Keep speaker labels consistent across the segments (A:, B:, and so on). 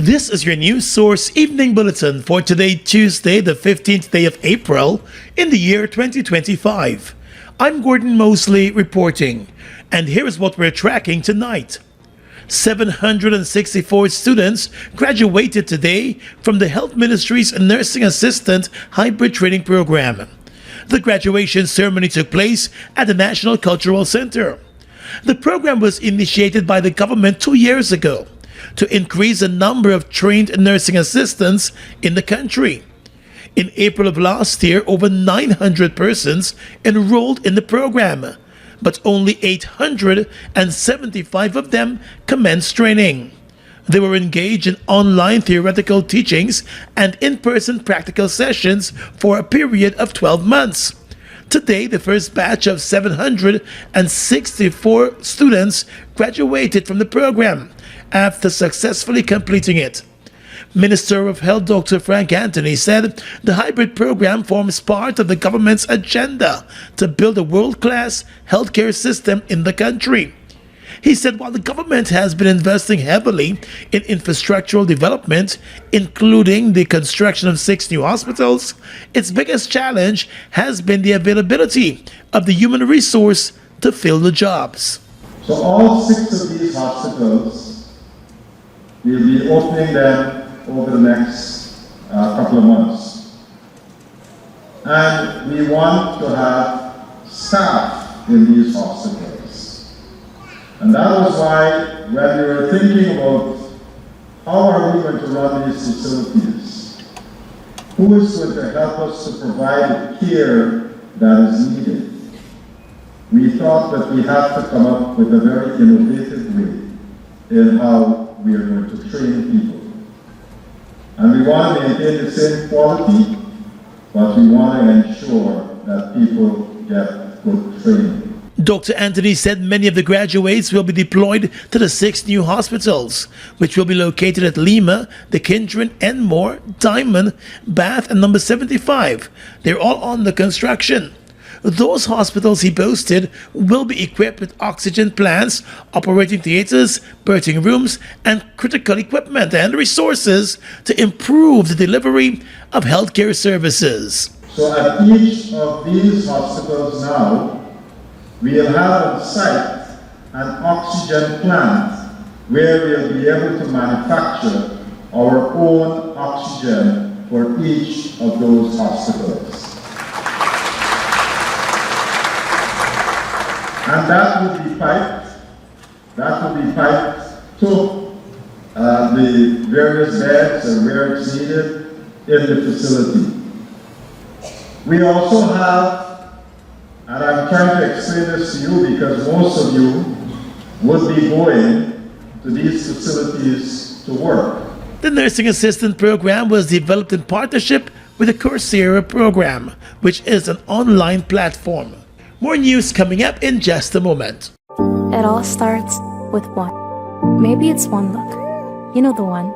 A: This is your news source evening bulletin for today, Tuesday, the 15th day of April in the year 2025. I'm Gordon Mosley reporting, and here is what we're tracking tonight. 764 students graduated today from the Health Ministry's Nursing Assistant Hybrid Training Program. The graduation ceremony took place at the National Cultural Center. The program was initiated by the government 2 years ago to increase the number of trained nursing assistants in the country. In April of last year, over 900 persons enrolled in the program, but only 875 of them commenced training. They were engaged in online theoretical teachings and in-person practical sessions for a period of 12 months. Today, the first batch of 764 students graduated from the program after successfully completing it. Minister of Health Dr. Frank Anthony said the hybrid program forms part of the government's agenda to build a world-class healthcare system in the country. He said while the government has been investing heavily in infrastructural development, including the construction of 6 new hospitals, its biggest challenge has been the availability of the human resource to fill the jobs.
B: So all 6 of these hospitals, we'll be opening them over the next couple of months. And we want to have staff in these hospitals. And that was why when we were thinking about how are we going to run these facilities, who is going to help us to provide the care that is needed, we thought that we have to come up with a very innovative way in how we are going to train people. And we want to maintain the same quality, but we want to ensure that people get good training.
A: Dr. Anthony said many of the graduates will be deployed to the 6 new hospitals, which will be located at Lima, the Kindred, Enmore, Diamond, Bath, and number 75. They're all under construction. Those hospitals, he boasted, will be equipped with oxygen plants, operating theaters, birthing rooms, and critical equipment and resources to improve the delivery of healthcare services.
B: So at each of these hospitals now, we'll have on site an oxygen plant where we'll be able to manufacture our own oxygen for each of those hospitals. And that will be piped to the various beds and where it's needed in the facility. We also have, and I'm trying to explain this to you because most of you would be going to these facilities to work.
A: The Nursing Assistant Program was developed in partnership with the Coursera program, which is an online platform. More news coming up in just a moment.
C: It all starts with one. Maybe it's one look, you know the one,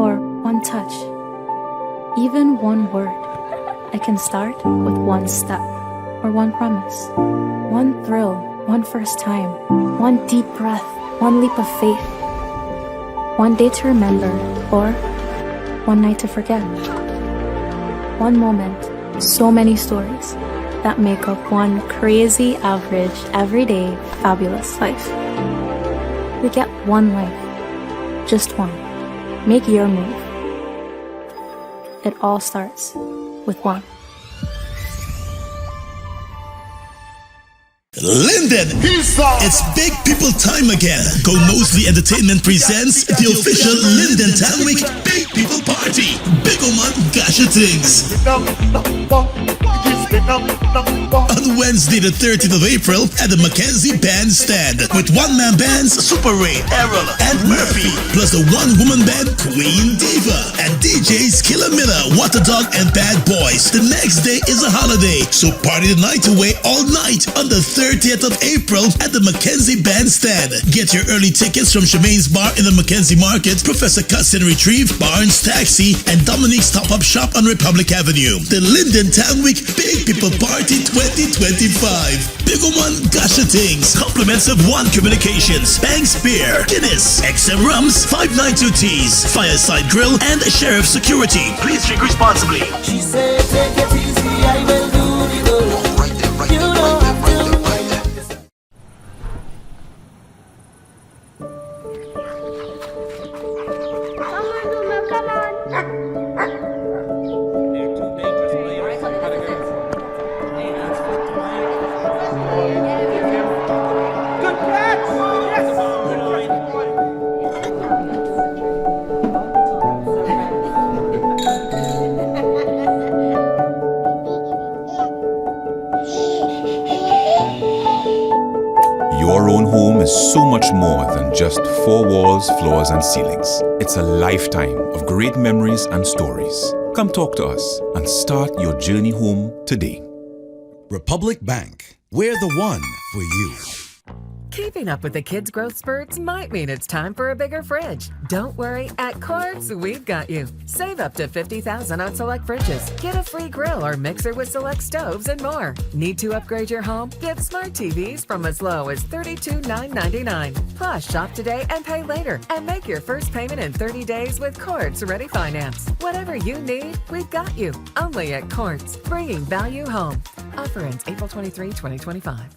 C: or one touch, even one word. It can start with one step, or one promise, one thrill, one first time, one deep breath, one leap of faith, one day to remember, or one night to forget. One moment, so many stories that make up one crazy, average, everyday, fabulous life. We get one life, just one. Make your move. It all starts with one.
D: Linden! It's big people time again. Go Mosley Entertainment presents the official Linden Town Week Big People Party. Big Oman Gasha Things. On Wednesday the 13th of April at the Mackenzie Bandstand with one-man bands Super Ray, Errol, and Murphy, plus the one-woman band Queen Diva and DJs Killer Miller, Water Dog, and Bad Boys. The next day is a holiday, so party the night away all night on the 30th of April at the Mackenzie Bandstand. Get your early tickets from Shemaine's Bar in the Mackenzie Market, Professor Cuts and Retrieve, Barnes Taxi, and Dominique's Top-Up Shop on Republic Avenue. The Linden Town Week Big People Party 2025. 2025. Big One Gasha Things. Compliments of One Communications, Banks Beer, Guinness, XM Rums, 592 Teas, Fireside Grill, and Sheriff Security. Please drink responsibly.
E: She said, take it easy, I will do the good.
F: Right there, right there,
E: You
F: right
E: don't
F: there,
E: have
F: right
E: to.
F: there, right there.
G: Your own home is so much more than just four walls, floors, and ceilings. It's a lifetime of great memories and stories. Come talk to us and start your journey home today.
H: Republic Bank, we're the one for you.
I: Keeping up with the kids' growth spurts might mean it's time for a bigger fridge. Don't worry, at Quartz, we've got you. Save up to $50,000 on select fridges. Get a free grill or mixer with select stoves and more. Need to upgrade your home? Get smart TVs from as low as $32,999. Plus, shop today and pay later. And make your first payment in 30 days with Quartz Ready Finance. Whatever you need, we've got you. Only at Quartz, bringing value home. Offer ends April 23, 2025.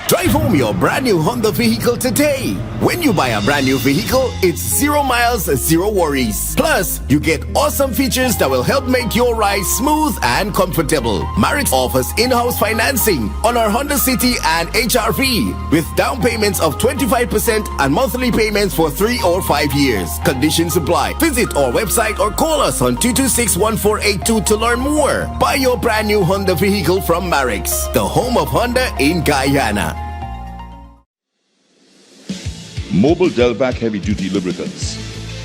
H: Drive home your brand new Honda vehicle today. When you buy a brand new vehicle, it's 0 miles, 0 worries. Plus, you get awesome features that will help make your ride smooth and comfortable. Marix offers in-house financing on our Honda City and HRV with down payments of 25% and monthly payments for 3 or 5 years. Conditions apply. Visit our website or call us on 226-1482 to learn more. Buy your brand new Honda vehicle from Marix, the home of Honda in Guyana.
J: Mobil Delvac Heavy Duty Lubricants.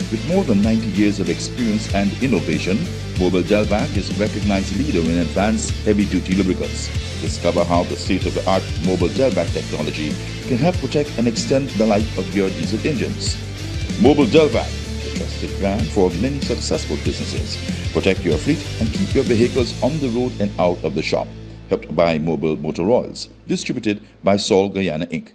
J: With more than 90 years of experience and innovation, Mobil Delvac is a recognized leader in advanced heavy duty lubricants. Discover how the state-of-the-art Mobil Delvac technology can help protect and extend the life of your diesel engines. Mobil Delvac, the trusted brand for many successful businesses. Protect your fleet and keep your vehicles on the road and out of the shop. Helped by Mobil Motor Oils. Distributed by Sol Guyana Inc.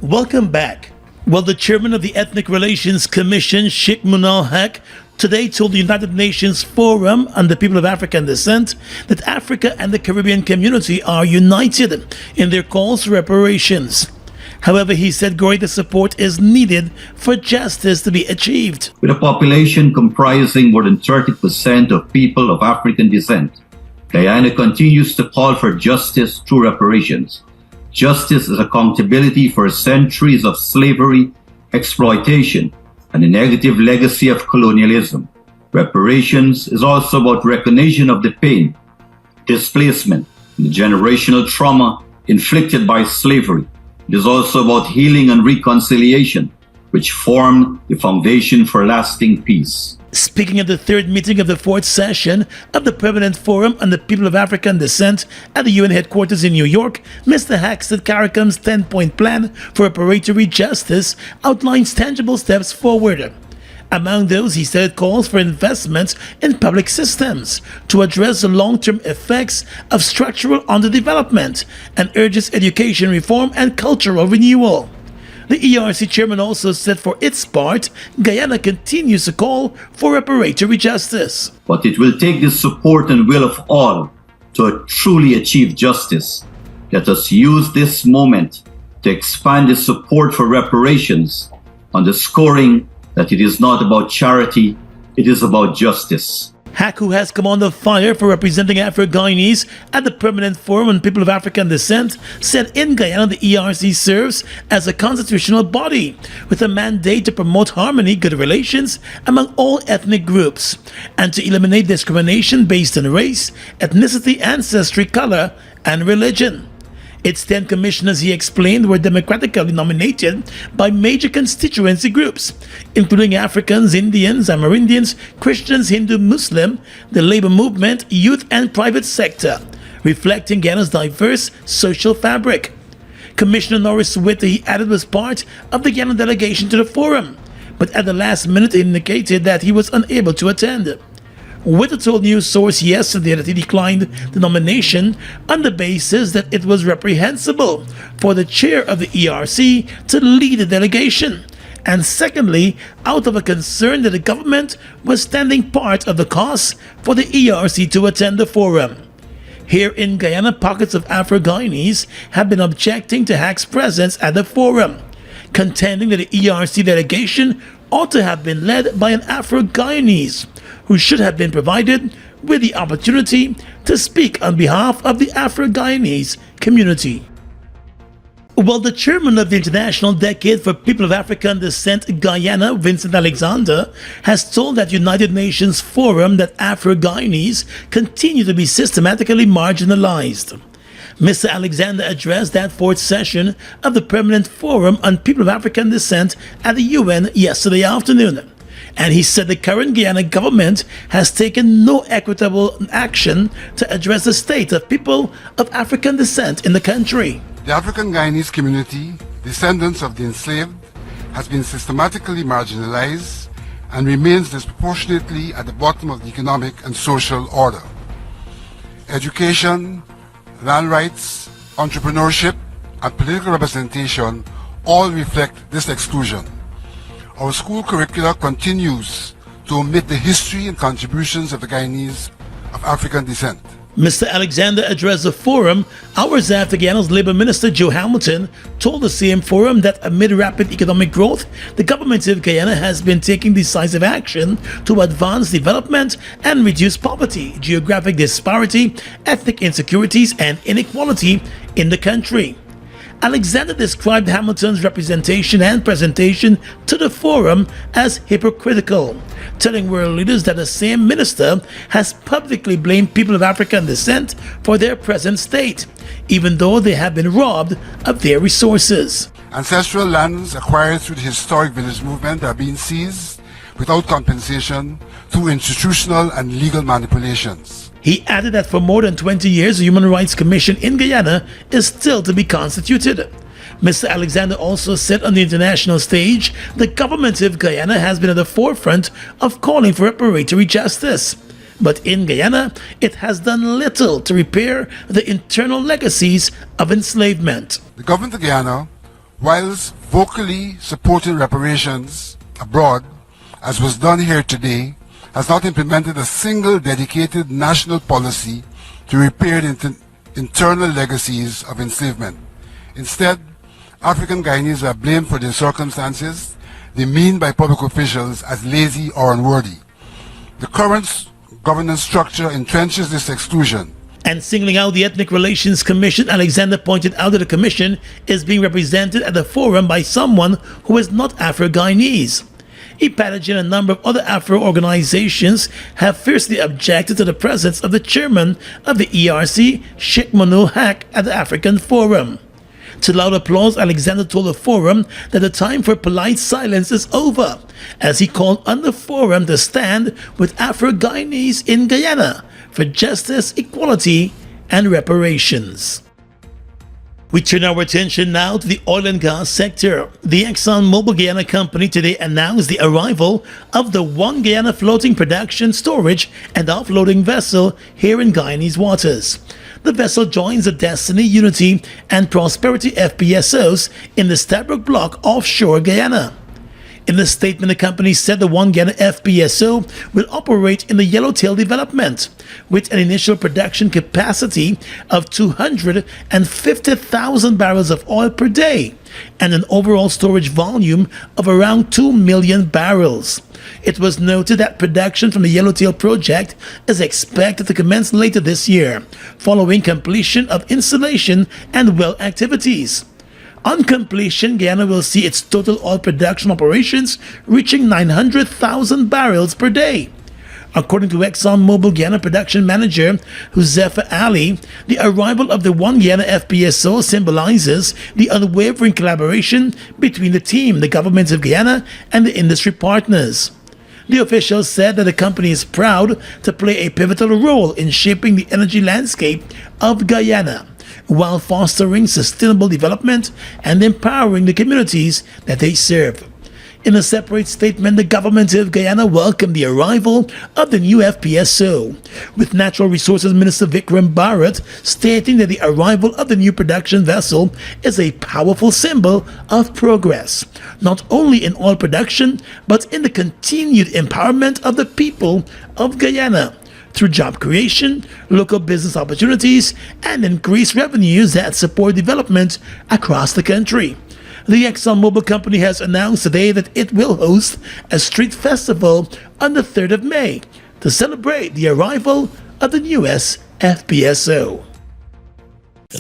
A: Welcome back. Well, the chairman of the Ethnic Relations Commission, Sheikh Munal Haq, today told the United Nations Forum on the People of African Descent that Africa and the Caribbean community are united in their calls for reparations. However, he said greater support is needed for justice to be achieved.
K: With a population comprising more than 30% of people of African descent, Guyana continues to call for justice through reparations. Justice is accountability for centuries of slavery, exploitation, and the negative legacy of colonialism. Reparations is also about recognition of the pain, displacement, and the generational trauma inflicted by slavery. It is also about healing and reconciliation, which form the foundation for lasting peace.
A: Speaking at the third meeting of the fourth session of the Permanent Forum on the People of African Descent at the UN headquarters in New York, Mr. Haq said CARICOM's 10-point plan for reparatory justice outlines tangible steps forward. Among those, he said, calls for investment in public systems to address the long-term effects of structural underdevelopment and urges education reform and cultural renewal. The ERC chairman also said for its part, Guyana continues to call for reparatory justice.
K: But it will take the support and will of all to truly achieve justice. Let us use this moment to expand the support for reparations, underscoring that it is not about charity, it is about justice.
A: Hack, who has come under fire for representing Afro-Guyanese at the Permanent Forum on People of African Descent, said in Guyana the ERC serves as a constitutional body with a mandate to promote harmony, good relations among all ethnic groups, and to eliminate discrimination based on race, ethnicity, ancestry, color, and religion. Its 10 commissioners, he explained, were democratically nominated by major constituency groups, including Africans, Indians, Amerindians, Christians, Hindu, Muslim, the labor movement, youth, and private sector, reflecting Guyana's diverse social fabric. Commissioner Norris Witt, he added, was part of the Guyana delegation to the forum, but at the last minute indicated that he was unable to attend. Witt told news source yesterday that he declined the nomination on the basis that it was reprehensible for the chair of the ERC to lead the delegation, and secondly, out of a concern that the government was standing part of the cost for the ERC to attend the forum. Here in Guyana, pockets of Afro-Guyanese have been objecting to Hack's presence at the forum, contending that the ERC delegation ought to have been led by an Afro-Guyanese, who should have been provided with the opportunity to speak on behalf of the Afro-Guyanese community. Well, the chairman of the International Decade for People of African Descent, Guyana, Vincent Alexander, has told that United Nations Forum that Afro-Guyanese continue to be systematically marginalized. Mr. Alexander addressed that fourth session of the Permanent Forum on People of African Descent at the UN yesterday afternoon. And he said the current Guyana government has taken no equitable action to address the state of people of African descent in the country.
F: The African Guyanese community, descendants of the enslaved, has been systematically marginalized and remains disproportionately at the bottom of the economic and social order. Education, land rights, entrepreneurship, and political representation all reflect this exclusion. Our school curricula continues to omit the history and contributions of the Guyanese of African descent.
A: Mr. Alexander addressed the forum hours after Guyana's Labour Minister Joe Hamilton told the same forum that amid rapid economic growth, the government of Guyana has been taking decisive action to advance development and reduce poverty, geographic disparity, ethnic insecurities, and inequality in the country. Alexander described Hamilton's representation and presentation to the forum as hypocritical, telling world leaders that the same minister has publicly blamed people of African descent for their present state, even though they have been robbed of their resources.
F: Ancestral lands acquired through the historic village movement are being seized without compensation through institutional and legal manipulations.
A: He added that for more than 20 years, the Human Rights Commission in Guyana is still to be constituted. Mr. Alexander also said on the international stage, the government of Guyana has been at the forefront of calling for reparatory justice. But in Guyana, it has done little to repair the internal legacies of enslavement.
F: The government of Guyana, whilst vocally supporting reparations abroad, as was done here today, has not implemented a single dedicated national policy to repair the internal legacies of enslavement. Instead, African Guyanese are blamed for their circumstances, demeaned by public officials as lazy or unworthy. The current governance structure entrenches this exclusion.
A: And singling out the Ethnic Relations Commission, Alexander pointed out that the commission is being represented at the forum by someone who is not Afro-Guyanese. EPADAG and a number of other Afro organizations have fiercely objected to the presence of the chairman of the ERC, Sheikh Manu Hack, at the African Forum. To loud applause, Alexander told the forum that the time for polite silence is over, as he called on the forum to stand with Afro-Guyanese in Guyana for justice, equality, and reparations. We turn our attention now to the oil and gas sector. The ExxonMobil Guyana company today announced the arrival of the One Guyana floating production, storage, and offloading vessel here in Guyanese waters. The vessel joins the Destiny, Unity, and Prosperity FPSOs in the Stabroek Block offshore Guyana. In a statement, the company said the One Guyana FPSO will operate in the Yellowtail development with an initial production capacity of 250,000 barrels of oil per day and an overall storage volume of around 2 million barrels. It was noted that production from the Yellowtail project is expected to commence later this year, following completion of installation and well activities. On completion, Guyana will see its total oil production operations reaching 900,000 barrels per day. According to ExxonMobil Guyana production manager Huzefa Ali, the arrival of the One Guyana FPSO symbolizes the unwavering collaboration between the team, the government of Guyana, and the industry partners. The official said that the company is proud to play a pivotal role in shaping the energy landscape of Guyana, while fostering sustainable development and empowering the communities that they serve. In a separate statement, the government of Guyana welcomed the arrival of the new FPSO, with Natural Resources Minister Vikram Bharat stating that the arrival of the new production vessel is a powerful symbol of progress, not only in oil production, but in the continued empowerment of the people of Guyana through job creation, local business opportunities, and increased revenues that support development across the country. The ExxonMobil company has announced today that it will host a street festival on the 3rd of May to celebrate the arrival of the newest FPSO.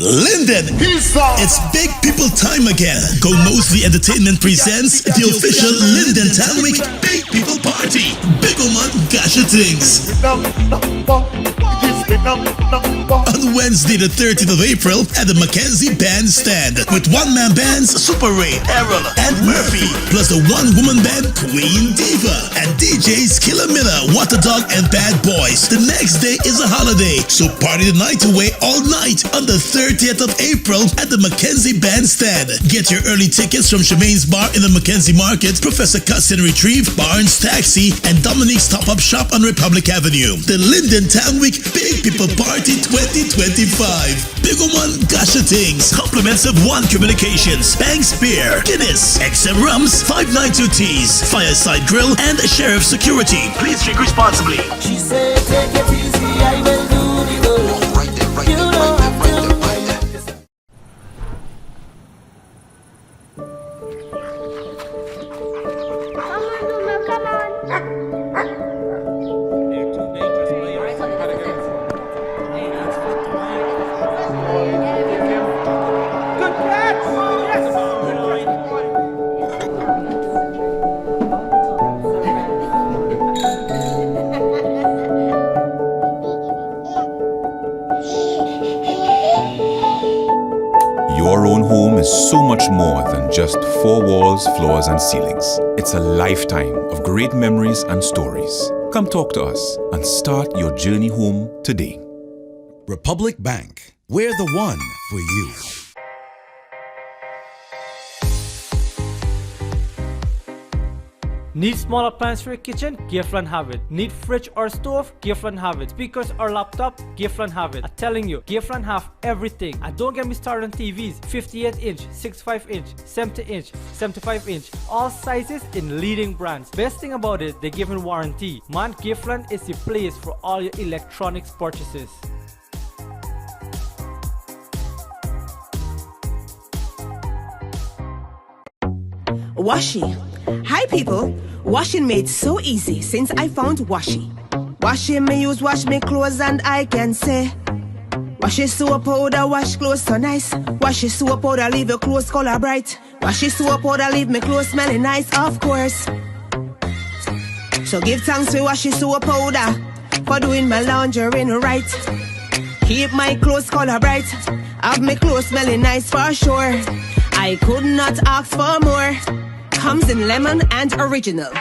D: Linden, it's big people time again. Go Mostly Entertainment presents the official Linden Town Week Big People Party. Big Oman Gasha Things. On Wednesday the 30th of April at the Mackenzie Bandstand with one-man bands Super Ray, Errol, and Murphy, plus the one-woman band Queen Diva and DJs Killer Miller, Water Dog, and Bad Boys. The next day is a holiday, so party the night away all night on the 30th of April at the Mackenzie Bandstand. Get your early tickets from Shemaine's Bar in the Mackenzie Market, Professor Cuts and Retrieve, Barnes Taxi, and Dominique's Top-Up Shop on Republic Avenue. The Linden Town Week Big People Party 2025. Big Oman Gasha Things. Compliments of One Communications, Banks Beer, Guinness, XM Rums, 592 Teas, Fireside Grill, and Sheriff Security. Please drink responsibly.
E: She said, take it easy, I will do the good. You don't have to.
G: Your own home is so much more than just four walls, floors, and ceilings. It's a lifetime of great memories and stories. Come talk to us and start your journey home today.
L: Republic Bank, we're the one for you.
M: Need small appliance for your kitchen? Giftland have it. Need fridge or stove? Giftland have it. Speakers or laptop? Giftland have it. I'm telling you, Giftland have everything. And don't get me started on TVs. 58 inch, 65 inch, 70 inch, 75 inch. All sizes in leading brands. Best thing about it, they give a warranty. Man, Giftland is the place for all your electronics purchases.
N: Washi. Hi people, washing made so easy since I found Washi. Washing me use wash me clothes and I can say Washi soap powder wash clothes so nice. Washi soap powder leave your clothes color bright. Washi soap powder leave me clothes smelling nice, of course. So give thanks to Washi soap powder for doing my laundry right. Keep my clothes color bright, have my clothes smelling nice for sure. I could not ask for more. Comes in lemon and original.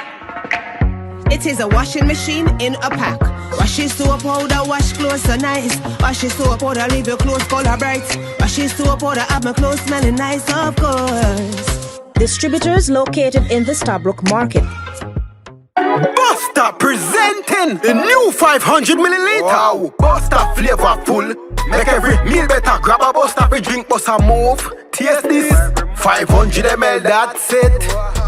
N: It is a washing machine in a pack. Washi soap powder wash clothes so nice. Washi soap powder leave your clothes color bright. Washi soap powder have my clothes smelling nice, of course.
O: Distributors located in the Stabrook Market.
P: Buster presenting the new 500 milliliter. Wow. Buster flavorful. Make every meal better. Grab a Buster me drink, bust a move. Taste this. 500 ml, that's it.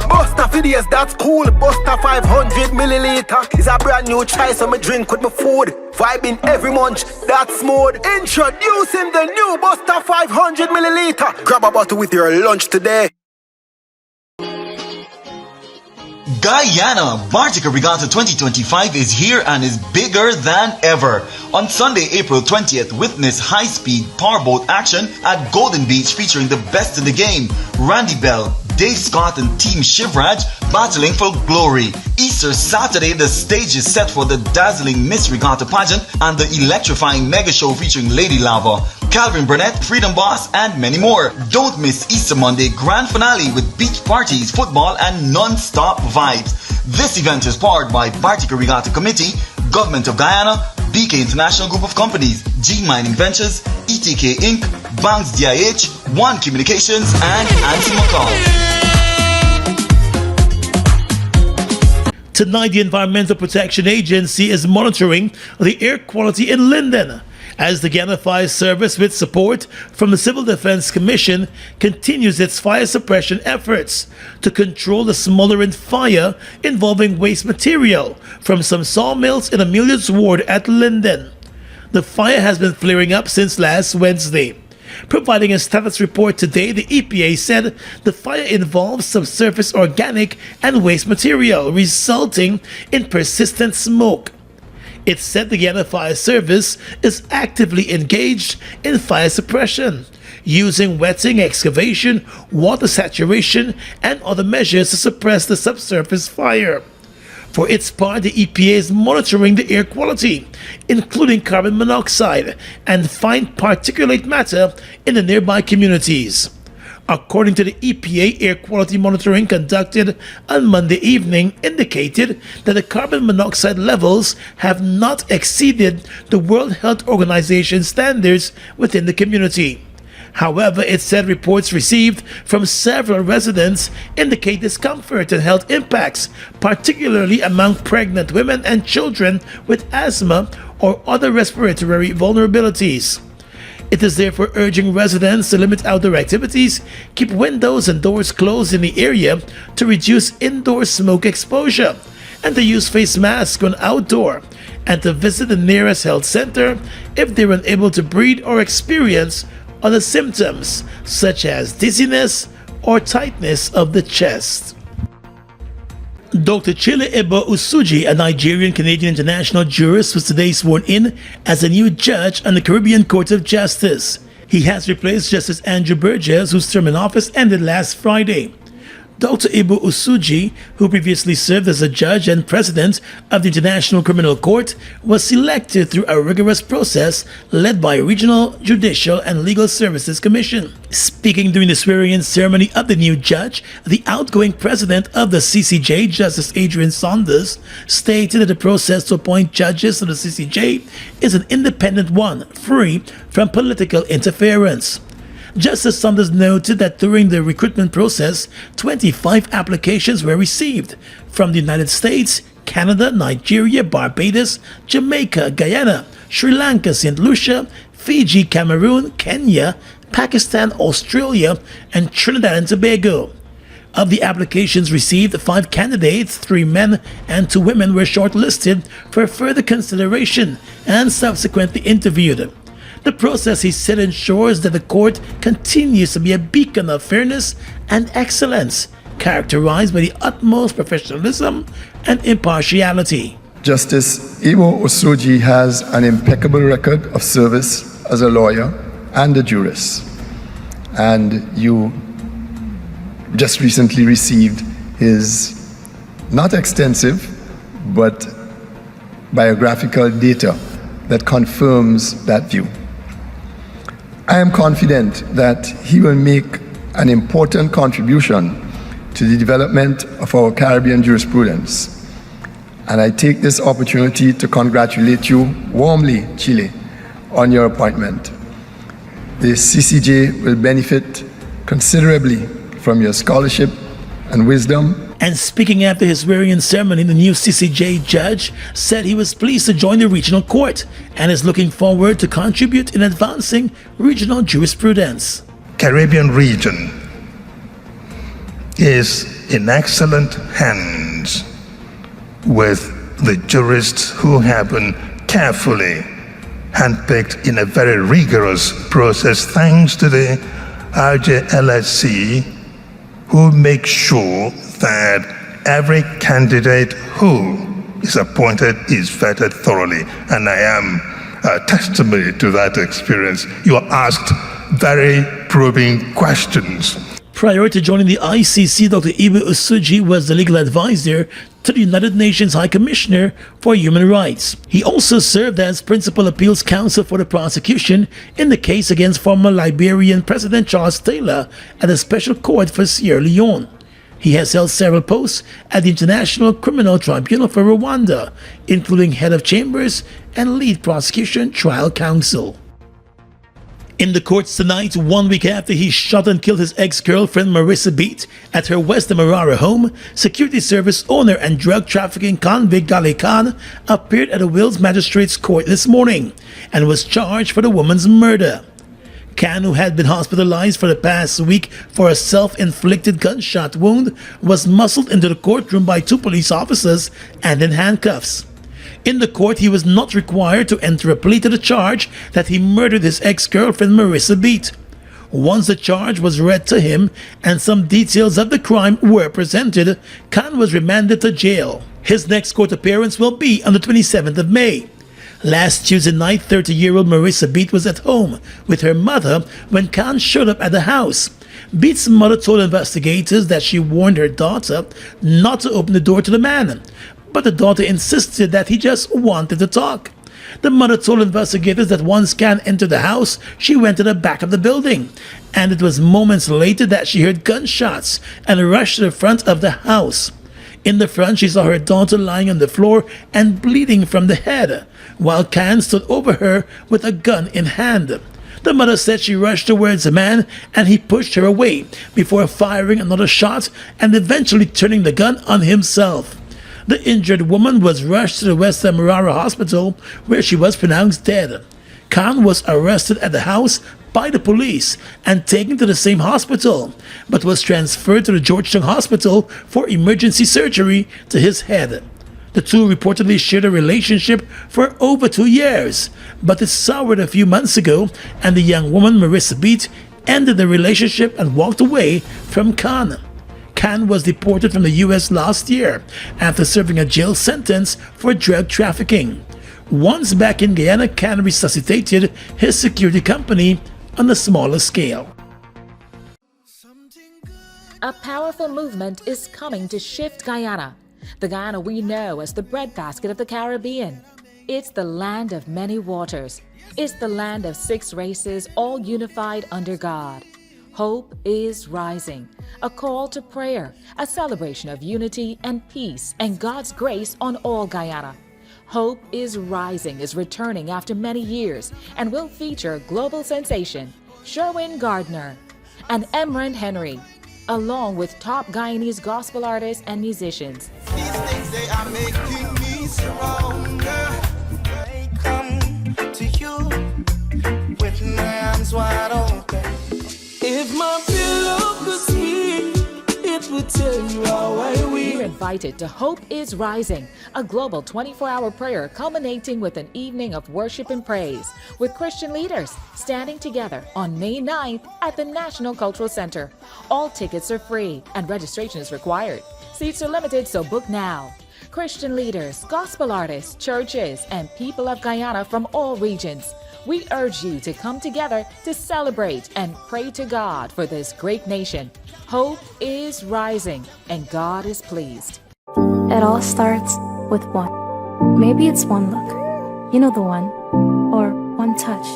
P: Busta Fidias, that's cool. Busta 500 milliliter is a brand new choice. So me drink with my food. Vibing every munch, that's smooth. Introducing the new Busta 500 milliliter. Grab a bottle with your lunch today.
Q: Guyana Bartica Regatta 2025 is here and is bigger than ever. On Sunday, April 20th, witness high-speed powerboat action at Golden Beach featuring the best in the game, Randy Bell, Dave Scott and Team Shivraj battling for glory. Easter Saturday, the stage is set for the dazzling Miss Regatta pageant and the electrifying mega show featuring Lady Lava, Calvin Burnett, Freedom Boss, and many more. Don't miss Easter Monday grand finale with beach parties, football, and non-stop vibes. This event is powered by Bartica Regatta Committee, Government of Guyana, BK International Group of Companies, G Mining Ventures, ETK Inc., Banks DIH, One Communications, and Anti McCall.
A: Tonight, the Environmental Protection Agency is monitoring the air quality in Linden as the Guyana Fire Service, with support from the Civil Defense Commission, continues its fire suppression efforts to control the smoldering fire involving waste material from some sawmills in Amelia's ward at Linden. The fire has been flaring up since last Wednesday. Providing a status report today, the EPA said the fire involves subsurface organic and waste material, resulting in persistent smoke. It said the Guyana Fire Service is actively engaged in fire suppression, using wetting, excavation, water saturation, and other measures to suppress the subsurface fire. For its part, the EPA is monitoring the air quality, including carbon monoxide and fine particulate matter in the nearby communities. According to the EPA, air quality monitoring conducted on Monday evening indicated that the carbon monoxide levels have not exceeded the World Health Organization standards within the community. However, it said reports received from several residents indicate discomfort and health impacts, particularly among pregnant women and children with asthma or other respiratory vulnerabilities. It is therefore urging residents to limit outdoor activities, keep windows and doors closed in the area to reduce indoor smoke exposure, and to use face masks when outdoor, and to visit the nearest health center if they're unable to breathe or experience other symptoms such as dizziness or tightness of the chest. Dr. Chile Ebo Usuji, a Nigerian-Canadian international jurist, was today sworn in as a new judge on the Caribbean Court of Justice. He has replaced Justice Andrew Burgess, whose term in office ended last Friday. Dr. Ibu Usuji, who previously served as a judge and president of the International Criminal Court, was selected through a rigorous process led by Regional Judicial and Legal Services Commission. Speaking during the swearing-in ceremony of the new judge, the outgoing president of the CCJ, Justice Adrian Saunders, stated that the process to appoint judges to the CCJ is an independent one, free from political interference. Justice Saunders noted that during the recruitment process, 25 applications were received from the United States, Canada, Nigeria, Barbados, Jamaica, Guyana, Sri Lanka, St. Lucia, Fiji, Cameroon, Kenya, Pakistan, Australia, and Trinidad and Tobago. Of the applications received, 5 candidates, 3 men and 2 women, were shortlisted for further consideration and subsequently interviewed. The process, he said, ensures that the court continues to be a beacon of fairness and excellence, characterized by the utmost professionalism and impartiality.
R: Justice Ibo Usuji has an impeccable record of service as a lawyer and a jurist, and you just recently received his not extensive but biographical data that confirms that view. I am confident that he will make an important contribution to the development of our Caribbean jurisprudence. And I take this opportunity to congratulate you warmly, Chile, on your appointment. The CCJ will benefit considerably from your scholarship and wisdom.
A: And speaking after his swearing-in ceremony, the new CCJ judge said he was pleased to join the regional court and is looking forward to contribute in advancing regional jurisprudence.
S: Caribbean region is in excellent hands with the jurists who have been carefully handpicked in a very rigorous process, thanks to the RJLSC, who make sure that every candidate who is appointed is vetted thoroughly. And I am a testimony to that experience. You are asked very probing questions.
A: Prior to joining the ICC, Dr. Ibu Usuji was the legal advisor to the United Nations High Commissioner for Human Rights. He also served as principal appeals counsel for the prosecution in the case against former Liberian President Charles Taylor at the Special Court for Sierra Leone. He has held several posts at the International Criminal Tribunal for Rwanda, including head of chambers and lead prosecution trial counsel. In the courts tonight, 1 week after he shot and killed his ex-girlfriend Marissa Beat at her West Demerara home, security service owner and drug trafficking convict Gali Khan appeared at the Wills Magistrates Court this morning and was charged for the woman's murder. Khan, who had been hospitalized for the past week for a self-inflicted gunshot wound, was muscled into the courtroom by 2 police officers and in handcuffs. In the court, he was not required to enter a plea to the charge that he murdered his ex-girlfriend Marissa Beat. Once the charge was read to him and some details of the crime were presented, Khan was remanded to jail. His next court appearance will be on the 27th of May. Last Tuesday night, 30-year-old Marissa Beat was at home with her mother when Khan showed up at the house. Beat's mother told investigators that she warned her daughter not to open the door to the man, but the daughter insisted that he just wanted to talk. The mother told investigators that once Khan entered the house, she went to the back of the building, and it was moments later that she heard gunshots and rushed to the front of the house. In the front, she saw her daughter lying on the floor and bleeding from the head, while Khan stood over her with a gun in hand. The mother said she rushed towards the man and he pushed her away before firing another shot and eventually turning the gun on himself. The injured woman was rushed to the West Demerara Hospital, where she was pronounced dead. Khan was arrested at the house by the police and taken to the same hospital, but was transferred to the Georgetown Hospital for emergency surgery to his head. The two reportedly shared a relationship for over 2 years, but it soured a few months ago, and the young woman, Marissa Beat, ended the relationship and walked away from Khan. Khan was deported from the U.S. last year after serving a jail sentence for drug trafficking. Once back in Guyana, Khan resuscitated his security company on a smaller scale.
T: A powerful movement is coming to shift Guyana, the Guyana we know as the breadbasket of the Caribbean. It's the land of many waters. It's the land of 6 races, all unified under God. Hope is rising, a call to prayer, a celebration of unity and peace and God's grace on all Guyana. Hope is Rising is returning after many years and will feature global sensation Sherwin Gardner and Emrand Henry, along with top Guyanese gospel artists and musicians.
E: These things, they are making me stronger. I come to you with my arms wide open. If my pillow could speak, it would tell you how I will.
T: You're invited to Hope is Rising, a global 24-hour prayer culminating with an evening of worship and praise with Christian leaders standing together on May 9th at the National Cultural Center. All tickets are free and registration is required. Seats are limited, so book now. Christian leaders, gospel artists, churches, and people of Guyana from all regions. We urge you to come together to celebrate and pray to God for this great nation. Hope is rising, and God is pleased.
C: It all starts with one. Maybe it's one look, you know the one, or one touch,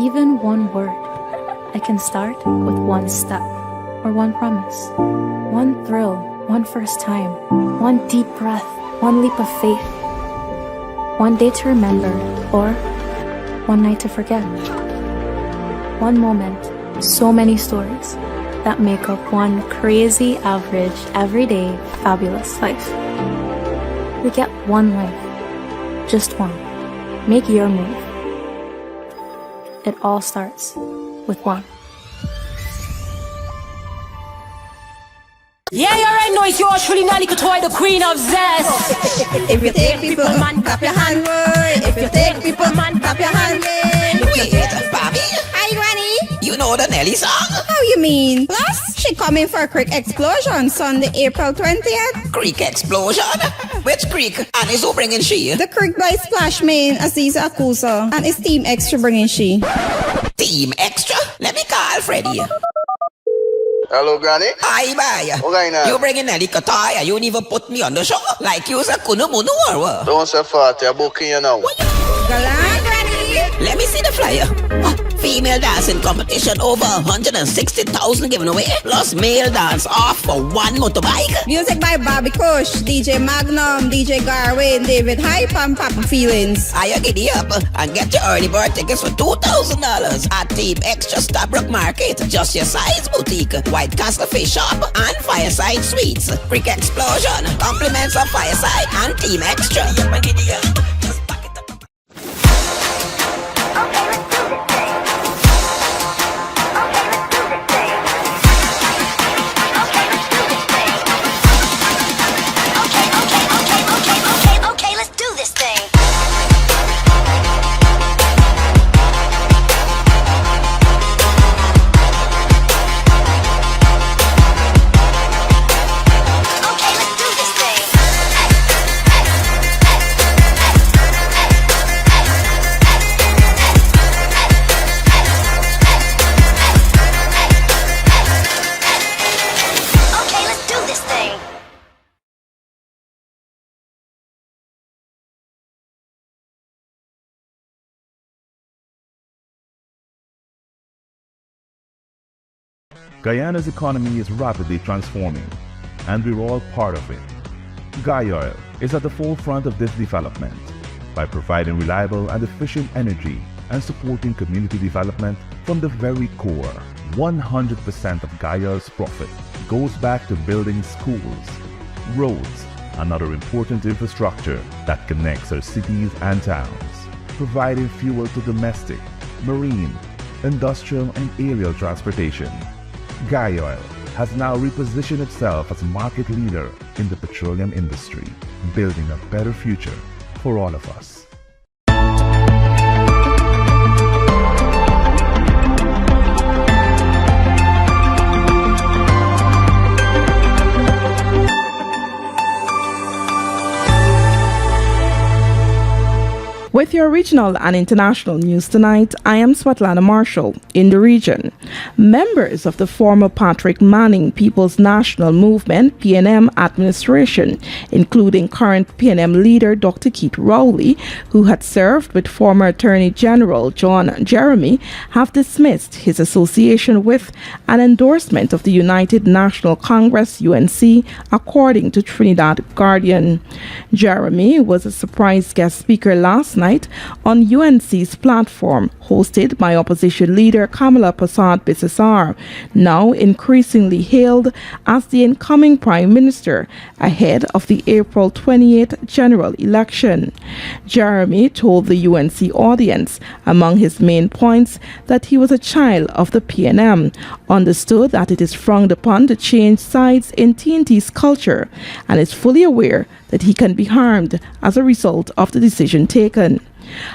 C: even one word. I can start with one step, or one promise, one thrill, one first time, one deep breath, one leap of faith, one day to remember, or one night to forget. One moment, so many stories. that make up one crazy, average, everyday, fabulous life. We get one life. Just one. Make your move. It all starts with one.
U: Yeah, you already know it's yours truly, Nani Katoy, the queen of zest.
V: If you take people, man, clap your hand, boy. If you take people, man, clap your hand,
W: Wait, Bobby?
V: Hi, Granny.
W: You know the Nelly song?
V: How you mean? Plus, she coming for a Creek Explosion Sunday, April 20th.
W: Creek Explosion? Which creek? And is who bringing she?
V: The Creek by Splash Main, Aziza Akusa. And it's Team Extra bringing she.
W: Team Extra? Let me call Freddie.
X: Hello, Granny.
W: Hi, bye.
X: What going on?
W: You bringing Nelly Kataya? You even put me on the show? Like you was a kunumunu or what?
X: Don't say fat, you're booking you now.
V: Galang, Granny.
W: Let me see the flyer. Female dancing competition over 160,000 given away. Plus male dance off for one motorbike.
V: Music by Bobby Kush, DJ Magnum, DJ Garwin, David Hype, and Papa Feelings.
W: I giddy up and get your early bird tickets for $2,000 at Team Extra Stabrook Market. Just your size boutique, White Castle Fish Shop, and Fireside Sweets. Creek Explosion, compliments of Fireside and Team Extra. Giddy up.
Y: Guyana's economy is rapidly transforming, and we're all part of it. Guy is at the forefront of this development by providing reliable and efficient energy and supporting community development from the very core. 100% of Guyana's profit goes back to building schools, roads, and other important infrastructure that connects our cities and towns, providing fuel to domestic, marine, industrial, and aerial transportation. Guy Oil has now repositioned itself as a market leader in the petroleum industry, building a better future for all of us.
Z: With your regional and international news tonight, I am Swatlana Marshall in the region. Members of the former Patrick Manning People's National Movement (PNM) administration, including current PNM leader Dr. Keith Rowley, who had served with former Attorney General John Jeremy, have dismissed his association with an endorsement of the United National Congress (UNC), according to Trinidad Guardian. Jeremy was a surprise guest speaker last night on UNC's platform, hosted by opposition leader Kamala Persad-Bissessar, now increasingly hailed as the incoming Prime Minister ahead of the April 28th general election. Jeremy told the UNC audience, among his main points, that he was a child of the PNM, understood that it is frowned upon to change sides in TNT's culture, and is fully aware that he can be harmed as a result of the decision taken.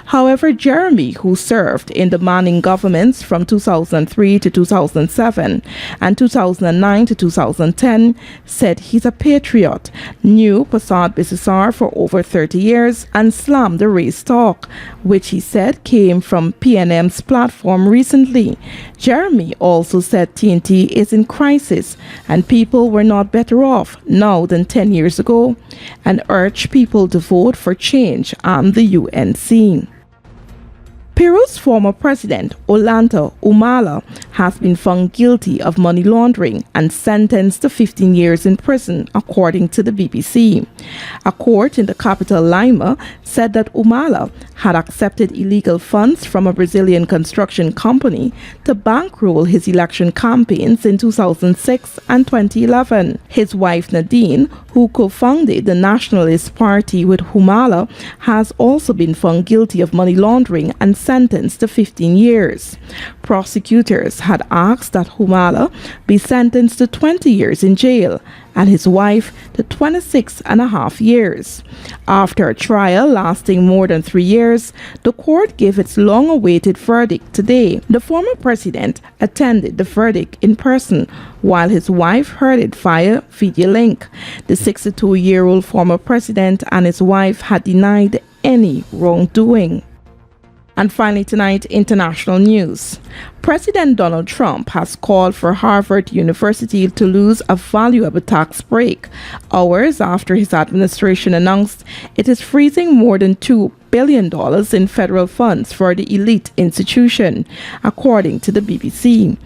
Z: However, Jeremy, who served in the Manning governments from 2003 to 2007 and 2009 to 2010, said he's a patriot, knew Persad-Bissessar for over 30 years, and slammed the race talk, which he said came from PNM's platform recently. Jeremy also said TNT is in crisis and people were not better off now than 10 years ago, and urged people to vote for change and the UNC. Peru's former president, Ollanta Humala, has been found guilty of money laundering and sentenced to 15 years in prison, according to the BBC. A court in the capital Lima said that Humala had accepted illegal funds from a Brazilian construction company to bankroll his election campaigns in 2006 and 2011. His wife Nadine, who co-founded the Nationalist Party with Humala, has also been found guilty of money laundering and sentenced to 15 years. Prosecutors had asked that Humala be sentenced to 20 years in jail and his wife to 26.5 years. After a trial lasting more than 3 years, the court gave its long-awaited verdict today. The former president attended the verdict in person, while his wife heard it via video link. The 62-year-old former president and his wife had denied any wrongdoing. And finally tonight, international news. President Donald Trump has called for Harvard University to lose a valuable tax break, hours after his administration announced it is freezing more than $2 billion in federal funds for the elite institution, according to the BBC.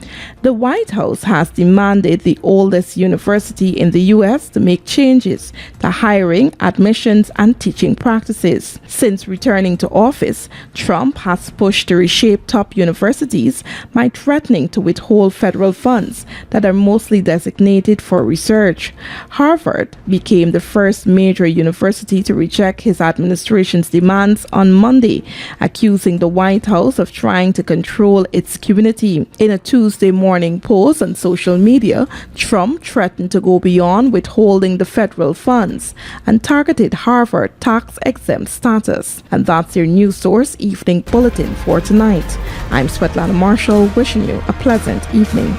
Z: The White House has demanded the oldest university in the U.S. to make changes to hiring, admissions, and teaching practices. Since returning to office, Trump has pushed to reshape top universities by threatening to withhold federal funds that are mostly designated for research. Harvard became the first major university to reject his administration's demands on Monday, accusing the White House of trying to control its community. In a Tuesday morning post on social media, Trump threatened to go beyond withholding the federal funds and targeted Harvard tax-exempt status. And that's your news source evening bulletin for tonight. I'm Svetlana Marshall, wishing you a pleasant evening.